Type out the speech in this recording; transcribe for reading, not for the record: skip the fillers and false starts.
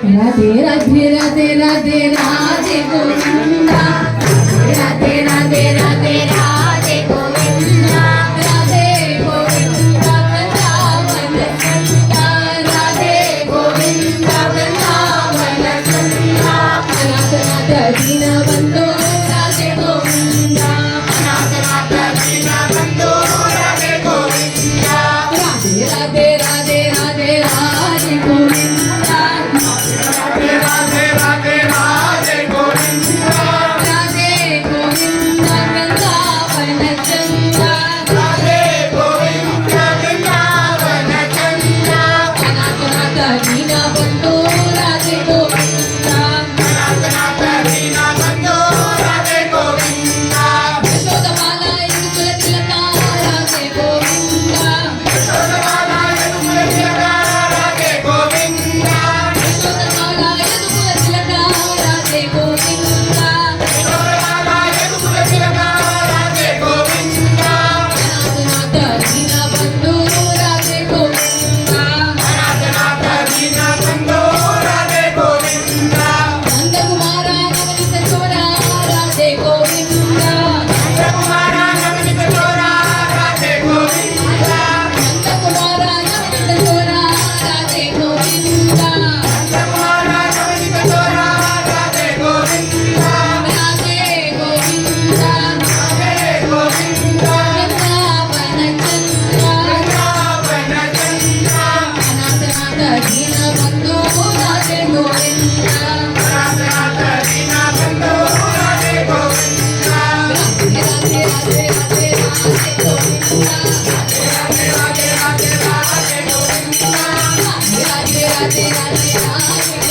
राधे राधे राधे राधे राधे गोविंदा राधे राधे राधे राधे गोविंदा राधे गोविंदा वृंदावन चंदा राधे गोविंदा वृंदावन चंदा अनाथ नाथ दीन बंधु राधे गोविंदा अनाथ नाथ दीन बंधु राधे गोविंदा राधे राधे राधे राधे राधे गोविंदा राधे राधे राधे राधे गोविंदा राधे गोविंदा वृंदावन चंदा राधे गोविंदा वृंदावन चंदा अनाथ नाथ दीन बंधु राधे गोविंदा अनाथ नाथ दीन बंधु राधे गोविंदा यशोदमाला यदुकुल तिलका राधे गोविंदा यशोदमाला यदुकुल तिलका राधे गोविंदा यशोदमाला यदुकुल तिलका राधे गोविंदा यशोदमाला यदुकुल तिलका राधे गोविंदा अनाथ नाथ दीन बंधु राधे गोविंदा अनाथ नाथ दीन बंधु राधे गोविंदा नंदकुमार नवनीत चोरा राधे गोविंदा नंदकुमार नवनीत चोरा राधे गोविंदा नंदकुमार नवनीत चोरा राधे गोविंदा नंदकुमार नवनीत चोरा राधे गोविंदा राधे गोविंदा राधे गोविंदा वृंदावन चंद्रा वृंदावन चंद्रा अनाथ नाथ दीन बंधु राधे गोविंदा अनाथ नाथ दीन बंधु राधे गोविंदा राधे राधे राधे राधे राधे गोविंदा राधे राधे राधे राधे राधे गोविंदा राधे राधे राधे राधे राधे